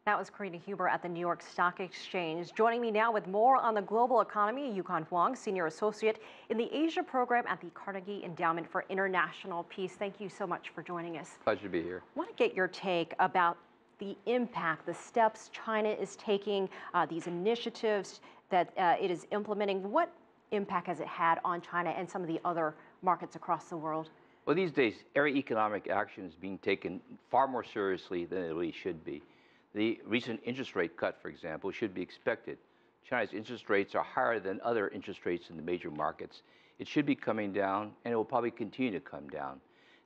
That was Karina Huber at the New York Stock Exchange. Joining me now with more on the global economy, Yukon Huang, Senior Associate in the Asia Program at the Carnegie Endowment for International Peace. Thank you so much for joining us. Pleasure to be here. I want to get your take about the impact, the steps China is taking, these initiatives that it is implementing. What impact has it had on China and some of the other markets across the world? Well, these days, every economic action is being taken far more seriously than it really should be. The recent interest rate cut, for example, should be expected. China's interest rates are higher than other interest rates in the major markets. It should be coming down, and it will probably continue to come down.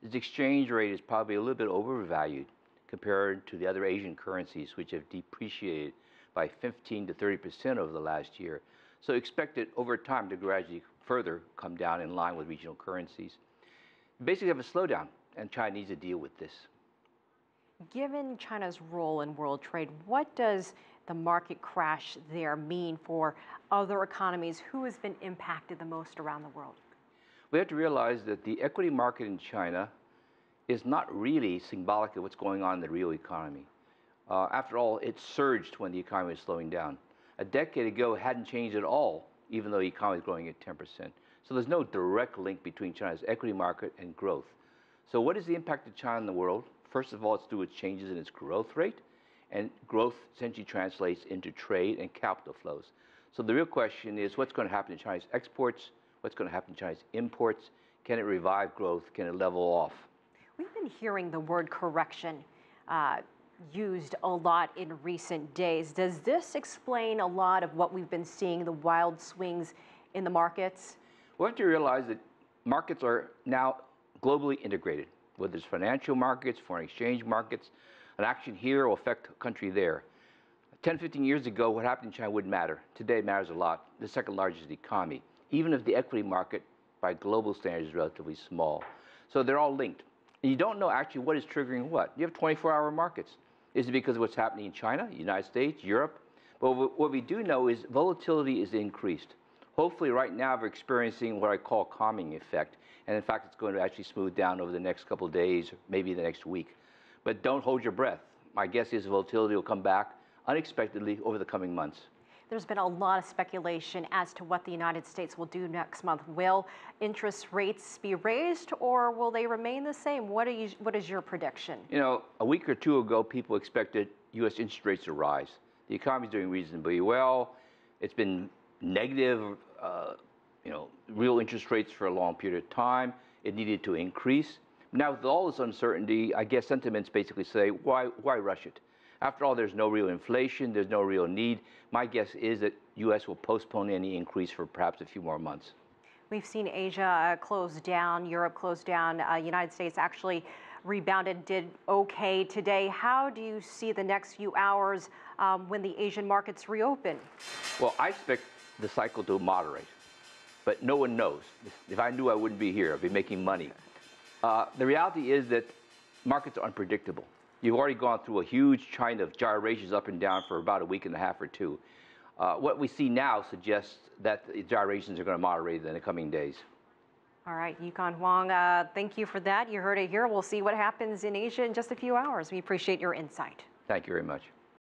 Its exchange rate is probably a little bit overvalued compared to the other Asian currencies, which have depreciated by 15 to 30% over the last year. So expect it over time to gradually further come down in line with regional currencies. Basically, have a slowdown, and China needs to deal with this. Given China's role in world trade, what does the market crash there mean for other economies? Who has been impacted the most around the world? We have to realize that the equity market in China is not really symbolic of what's going on in the real economy. After all, it surged when the economy was slowing down. A decade ago, it hadn't changed at all, even though the economy is growing at 10%. So there's no direct link between China's equity market and growth. So what is the impact of China in the world? First of all, it's due to changes in its growth rate, and growth essentially translates into trade and capital flows. So the real question is, what's going to happen to China's exports? What's going to happen to China's imports? Can it revive growth? Can it level off? We've been hearing the word correction used a lot in recent days. Does this explain a lot of what we've been seeing, the wild swings in the markets? We have to realize that markets are now globally integrated. Whether it's financial markets, foreign exchange markets, an action here will affect a country there. 10, 15 years ago, what happened in China wouldn't matter. Today it matters a lot. The second largest economy, even if the equity market by global standards is relatively small. So they're all linked. And you don't know actually what is triggering what. You have 24-hour markets. Is it because of what's happening in China, United States, Europe? But what we do know is volatility is increased. Hopefully right now we're experiencing what I call a calming effect. And in fact, it's going to actually smooth down over the next couple of days, maybe the next week. But don't hold your breath. My guess is volatility will come back unexpectedly over the coming months. There's been a lot of speculation as to what the United States will do next month. Will interest rates be raised, or will they remain the same? What is your prediction? You know, a week or two ago, people expected U.S. interest rates to rise. The economy is doing reasonably well. It's been negative, real interest rates for a long period of time. It needed to increase. Now, with all this uncertainty, I guess sentiments basically say, why rush it? After all, there's no real inflation, there's no real need. My guess is that U.S. will postpone any increase for perhaps a few more months. We've seen Asia close down, Europe close down, United States actually rebounded, did okay today. How do you see the next few hours when the Asian markets reopen? Well, I expect the cycle to moderate, but no one knows. If I knew, I wouldn't be here. I'd be making money. The reality is that markets are unpredictable. You've already gone through a huge chain of gyrations up and down for about a week and a half or two. What we see now suggests that the gyrations are going to moderate in the coming days. All right, Yukon Huang, thank you for that. You heard it here. We'll see what happens in Asia in just a few hours. We appreciate your insight. Thank you very much.